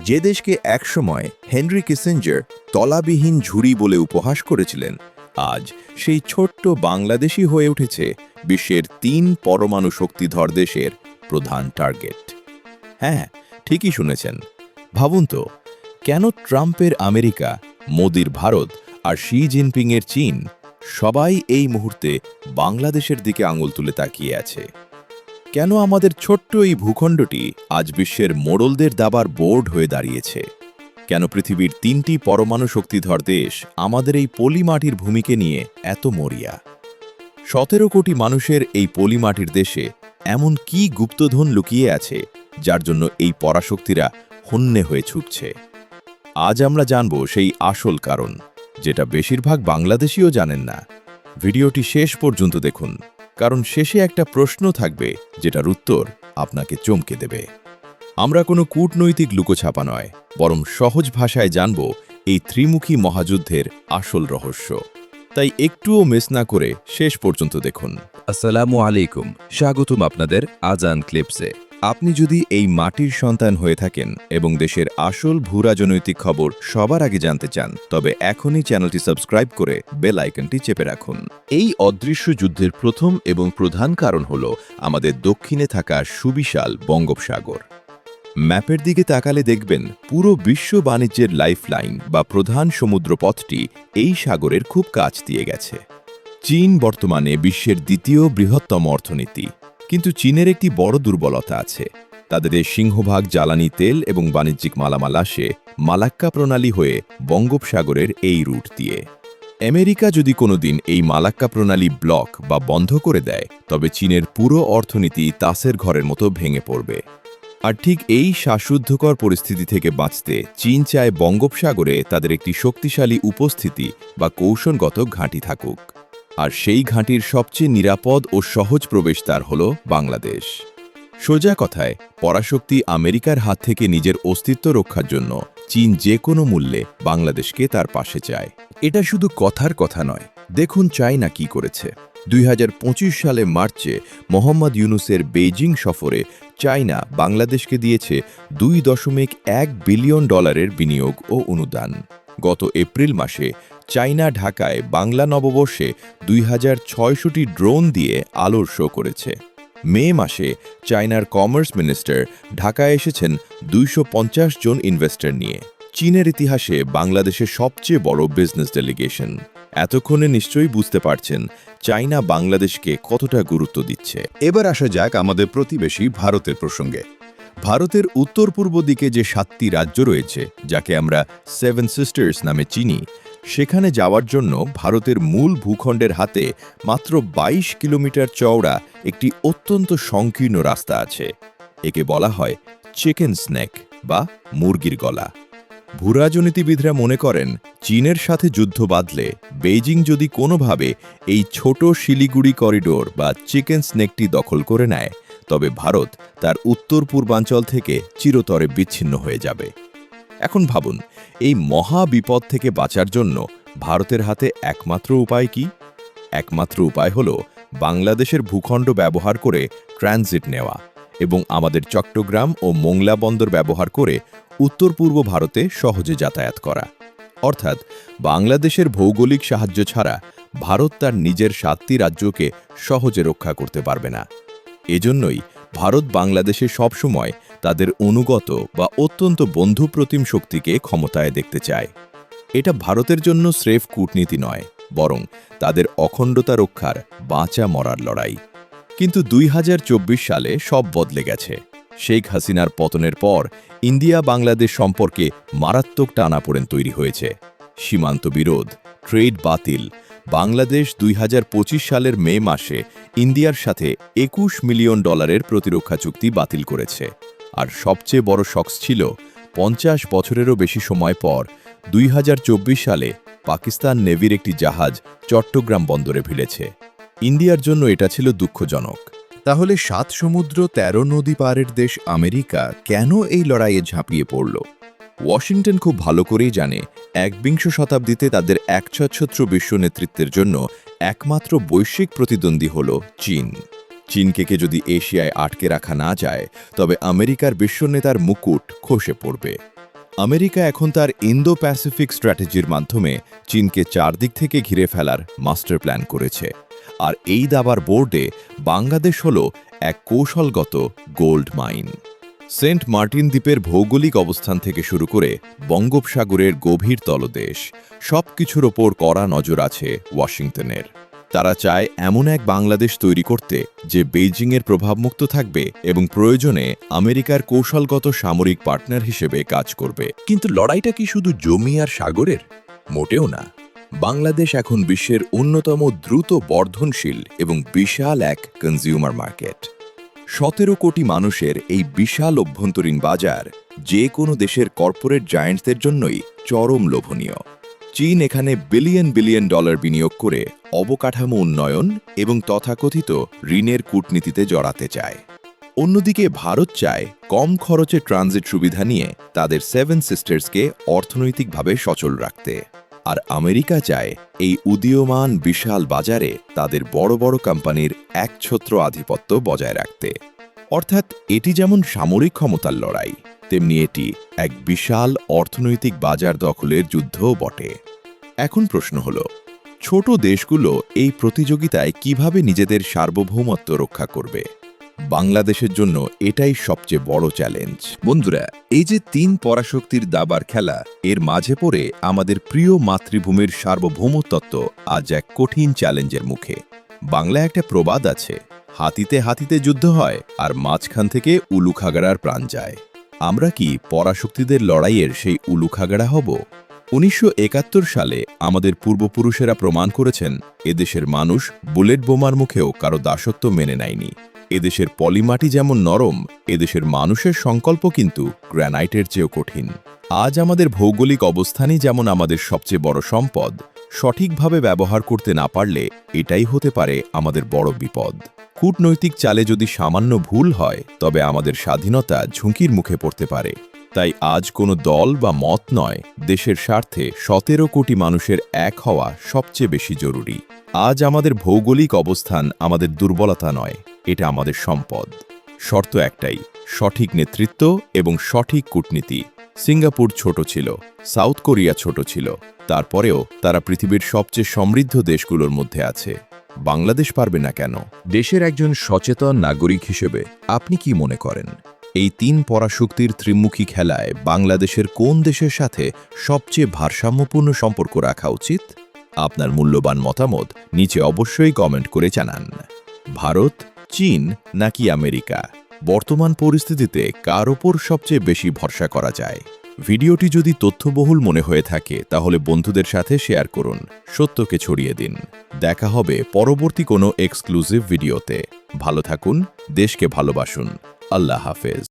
যে দেশকে একসময় হেনরি কিসিঞ্জার তলাবিহীন ঝুড়ি বলে উপহাস করেছিলেন, আজ সেই ছোট্ট বাংলাদেশই হয়ে উঠেছে বিশ্বের ৩ পরমাণু শক্তিধর দেশের প্রধান টার্গেট। হ্যাঁ, ঠিকই শুনেছেন। ভাবুন তো, কেন ট্রাম্পের আমেরিকা, মোদির ভারত আর শি জিনপিংয়ের চীন সবাই এই মুহূর্তে বাংলাদেশের দিকে আঙুল তুলে তাকিয়ে আছে? কেন আমাদের ছোট্ট এই ভূখণ্ডটি আজ বিশ্বের মোড়লদের দাবার বোর্ড হয়ে দাঁড়িয়েছে? কেন পৃথিবীর ৩টি পরমাণু শক্তিধর দেশ আমাদের এই পলিমাটির ভূমিকে নিয়ে এত মরিয়া? ১৭ কোটি মানুষের এই পলিমাটির দেশে এমন কি গুপ্তধন লুকিয়ে আছে যার জন্য এই পরাশক্তিরা হন্যে হয়ে ছুটছে? আজ আমরা জানব সেই আসল কারণ, যেটা বেশিরভাগ বাংলাদেশীও জানেন না। ভিডিওটি শেষ পর্যন্ত দেখুন, কারণ শেষে একটা প্রশ্ন থাকবে যেটার উত্তর আপনাকে চমকে দেবে। আমরা কোনো কূটনৈতিক লুকোছাপা নয়, বরং সহজ ভাষায় জানব এই ত্রিমুখী মহাযুদ্ধের আসল রহস্য। তাই একটুও মিস না করে শেষ পর্যন্ত দেখুন। আসসালামু আলাইকুম, স্বাগতম আপনাদের আজান ক্লিপসে। আপনি যদি এই মাটির সন্তান হয়ে থাকেন এবং দেশের আসল ভূরাজনৈতিক খবর সবার আগে জানতে চান, তবে এখনই চ্যানেলটি সাবস্ক্রাইব করে বেল আইকনটি চেপে রাখুন। এই অদৃশ্য যুদ্ধের প্রথম এবং প্রধান কারণ হল আমাদের দক্ষিণে থাকা সুবিশাল বঙ্গোপসাগর। ম্যাপের দিকে তাকালে দেখবেন পুরো বিশ্ব বাণিজ্যের লাইফলাইন বা প্রধান সমুদ্রপথটি এই সাগরের খুব কাছ দিয়ে গেছে। চীন বর্তমানে বিশ্বের দ্বিতীয় বৃহত্তম অর্থনীতি, কিন্তু চীনের একটি বড় দুর্বলতা আছে। তাদের সিংহভাগ জ্বালানি তেল এবং বাণিজ্যিক মালামাল আসে মালাক্কা প্রণালী হয়ে বঙ্গোপসাগরের এই রুট দিয়ে। আমেরিকা যদি কোনোদিন এই মালাক্কা প্রণালী ব্লক বা বন্ধ করে দেয়, তবে চীনের পুরো অর্থনীতি তাসের ঘরের মতো ভেঙে পড়বে। আর ঠিক এই শ্বাসরুদ্ধকর পরিস্থিতি থেকে বাঁচতে চীন চায় বঙ্গোপসাগরে তাদের একটি শক্তিশালী উপস্থিতি বা কৌশলগত ঘাঁটি থাকুক। আর সেই ঘাঁটির সবচেয়ে নিরাপদ ও সহজ প্রবেশদ্বার হল বাংলাদেশ। সোজা কথায়, পরাশক্তি আমেরিকার হাত থেকে নিজের অস্তিত্ব রক্ষার জন্য চীন যে কোনো মূল্যে বাংলাদেশকে তার পাশে চায়। এটা শুধু কথার কথা নয়, দেখুন চায়না কি করেছে। ২০২৫ সালে মার্চে মোহাম্মদ ইউনুসের বেইজিং সফরে চায়না বাংলাদেশকে দিয়েছে $2.1 বিলিয়ন বিনিয়োগ ও অনুদান। গত এপ্রিল মাসে চায়না ঢাকায় বাংলা নববর্ষে ২৬০০টি ড্রোন দিয়ে আলোর শো করেছে। মে মাসে চায়নার কমার্স মিনিস্টার ঢাকায় এসেছেন ২৫০ জন ইনভেস্টর নিয়ে। চীনের ইতিহাসে বাংলাদেশের সবচেয়ে বড় বিজনেস ডেলিগেশন। এতক্ষণে নিশ্চয়ই বুঝতে পারছেন চায়না বাংলাদেশকে কতটা গুরুত্ব দিচ্ছে। এবার আসা যাক আমাদের প্রতিবেশী ভারতের প্রসঙ্গে। ভারতের উত্তর পূর্ব দিকে যে 7টি রাজ্য রয়েছে, যাকে আমরা 7 সিস্টার্স নামে চিনি, সেখানে যাওয়ার জন্য ভারতের মূল ভূখণ্ডের হাতে মাত্র ২২ কিলোমিটার চওড়া একটি অত্যন্ত সংকীর্ণ রাস্তা আছে। একে বলা হয় চিকেন স্নেক বা মুরগির গলা। ভূরাজনীতিবিদরা মনে করেন চীনের সাথে যুদ্ধ বাঁধলে বেইজিং যদি কোনোভাবে এই ছোট শিলিগুড়ি করিডোর বা চিকেন স্নেকটি দখল করে নেয়, তবে ভারত তার উত্তর পূর্বাঞ্চল থেকে চিরতরে বিচ্ছিন্ন হয়ে যাবে। এখন ভাবুন, এই মহা বিপদ থেকে বাঁচার জন্য ভারতের হাতে একমাত্র উপায় কি? একমাত্র উপায় হল বাংলাদেশের ভূখণ্ড ব্যবহার করে ট্রানজিট নেওয়া এবং আমাদের চট্টগ্রাম ও মোংলা বন্দর ব্যবহার করে উত্তর পূর্ব ভারতে সহজে যাতায়াত করা। অর্থাৎ বাংলাদেশের ভৌগোলিক সাহায্য ছাড়া ভারত তার নিজের 7টি রাজ্যকে সহজে রক্ষা করতে পারবে না। এজন্যই ভারত বাংলাদেশে সবসময় তাদের অনুগত বা অত্যন্ত বন্ধুপ্রতিম শক্তিকে ক্ষমতায় দেখতে চায়। এটা ভারতের জন্য স্রেফ কূটনীতি নয়, বরং তাদের অখণ্ডতা রক্ষার বাঁচা মরার লড়াই। কিন্তু ২০২৪ সালে সব বদলে গেছে। শেখ হাসিনার পতনের পর ইন্ডিয়া বাংলাদেশ সম্পর্কে মারাত্মক টানাপোড়েন তৈরি হয়েছে। সীমান্ত বিরোধ, ট্রেড বাতিল। বাংলাদেশ ২০২৫ সালের মে মাসে ইন্ডিয়ার সাথে $২১ মিলিয়ন প্রতিরক্ষা চুক্তি বাতিল করেছে। আর সবচেয়ে বড় শক ছিল ৫০ বছরেরও বেশি সময় পর ২০২৪ সালে পাকিস্তান নেভির একটি জাহাজ চট্টগ্রাম বন্দরে ভিড়েছে। ইন্ডিয়ার জন্য এটা ছিল দুঃখজনক। তাহলে ৭ সমুদ্র ১৩ নদী পারের দেশ আমেরিকা কেন এই লড়াইয়ে ঝাঁপিয়ে পড়ল? ওয়াশিংটন খুব ভালো করেই জানে, একবিংশ শতাব্দীতে তাদের একচ্ছত্র বিশ্ব নেতৃত্বের জন্য একমাত্র বৈশ্বিক প্রতিদ্বন্দ্বী হল চীন। চীনকে যদি এশিয়ায় আটকে রাখা না যায়, তবে আমেরিকার বিশ্বনেতার মুকুট খসে পড়বে। আমেরিকা এখন তার ইন্দো প্যাসিফিক স্ট্র্যাটেজির মাধ্যমে চীনকে চারদিক থেকে ঘিরে ফেলার মাস্টার প্ল্যান করেছে। আর এই দাবার বোর্ডে বাংলাদেশ হল এক কৌশলগত গোল্ড মাইন। সেন্ট মার্টিন দ্বীপের ভৌগোলিক অবস্থান থেকে শুরু করে বঙ্গোপসাগরের গভীর তলদেশ সবকিছুর ওপর কড়া নজর আছে ওয়াশিংটনের। তারা চায় এমন এক বাংলাদেশ তৈরি করতে যে বেইজিংয়ের প্রভাবমুক্ত থাকবে এবং প্রয়োজনে আমেরিকার কৌশলগত সামরিক পার্টনার হিসেবে কাজ করবে। কিন্তু লড়াইটা কি শুধু জমি আর সাগরের? মোটেও না। বাংলাদেশ এখন বিশ্বের অন্যতম দ্রুত বর্ধনশীল এবং বিশাল এক কনজিউমার মার্কেট। 17 কোটি মানুষের এই বিশাল অভ্যন্তরীণ বাজার যে কোনো দেশের কর্পোরেট জায়ান্টসদের জন্যই চরম লোভনীয়। চীন এখানে বিলিয়ন বিলিয়ন ডলার বিনিয়োগ করে অবকাঠামো উন্নয়ন এবং তথাকথিত ঋণের কূটনীতিতে জড়াতে চায়। অন্যদিকে ভারত চায় কম খরচে ট্রানজিট সুবিধা নিয়ে তাদের 7 সিস্টার্সকে অর্থনৈতিকভাবে সচল রাখতে। আর আমেরিকা চায় এই উদীয়মান বিশাল বাজারে তাদের বড় বড় কোম্পানির একছত্র আধিপত্য বজায় রাখতে। অর্থাৎ এটি যেমন সামরিক ক্ষমতার লড়াই, তেমনি এটি এক বিশাল অর্থনৈতিক বাজার দখলের যুদ্ধও বটে। এখন প্রশ্ন হল, ছোট দেশগুলো এই প্রতিযোগিতায় কিভাবে নিজেদের সার্বভৌমত্ব রক্ষা করবে? বাংলাদেশের জন্য এটাই সবচেয়ে বড় চ্যালেঞ্জ। বন্ধুরা, এই যে 3 পরাশক্তির দাবার খেলা, এর মাঝে পড়ে আমাদের প্রিয় মাতৃভূমির সার্বভৌমতত্ত্ব আজ এক কঠিন চ্যালেঞ্জের মুখে। বাংলায় একটা প্রবাদ আছে, হাতিতে হাতিতে যুদ্ধ হয় আর মাঝখান থেকে উলুখাগড়ার প্রাণ যায়। আমরা কি পরাশক্তিদের লড়াইয়ের সেই উলুখাগড়া হব? 1971 সালে আমাদের পূর্বপুরুষেরা প্রমাণ করেছেন এদেশের মানুষ বুলেট বোমার মুখেও কারো দাসত্ব মেনে নেয়নি। এদেশের পলিমাটি যেমন নরম, এদেশের মানুষের সংকল্প কিন্তু গ্রানাইটের চেয়েও কঠিন। আজ আমাদের ভৌগোলিক অবস্থানই যেমন আমাদের সবচেয়ে বড় সম্পদ, সঠিকভাবে ব্যবহার করতে না পারলে এটাই হতে পারে আমাদের বড় বিপদ। কূটনৈতিক চালে যদি সামান্য ভুল হয়, তবে আমাদের স্বাধীনতা ঝুঁকির মুখে পড়তে পারে। তাই আজ কোনো দল বা মত নয়, দেশের স্বার্থে 17 কোটি মানুষের এক হওয়া সবচেয়ে বেশি জরুরি। আজ আমাদের ভৌগোলিক অবস্থান আমাদের দুর্বলতা নয়, এটা আমাদের সম্পদ। শর্ত একটাই, সঠিক নেতৃত্ব এবং সঠিক কূটনীতি। সিঙ্গাপুর ছোট ছিল, সাউথ কোরিয়া ছোট ছিল, তারপরেও তারা পৃথিবীর সবচেয়ে সমৃদ্ধ দেশগুলোর মধ্যে আছে। বাংলাদেশ পারবে না কেন? দেশের একজন সচেতন নাগরিক হিসেবে আপনি কি মনে করেন? এই 3 পরাশক্তির ত্রিমুখী খেলায় বাংলাদেশের কোন দেশের সাথে সবচেয়ে ভারসাম্যপূর্ণ সম্পর্ক রাখা উচিত? আপনার মূল্যবান মতামত নিচে অবশ্যই কমেন্ট করে জানান। ভারত, চীন নাকি আমেরিকা? বর্তমান পরিস্থিতিতে কার ওপর সবচেয়ে বেশি ভরসা করা যায়? ভিডিওটি যদি তথ্যবহুল মনে হয়ে থাকে তাহলে বন্ধুদের সাথে শেয়ার করুন, সত্যকে ছড়িয়ে দিন। দেখা হবে পরবর্তী কোনো এক্সক্লুসিভ ভিডিওতে। ভালো থাকুন, দেশকে ভালোবাসুন। আল্লাহ হাফেজ।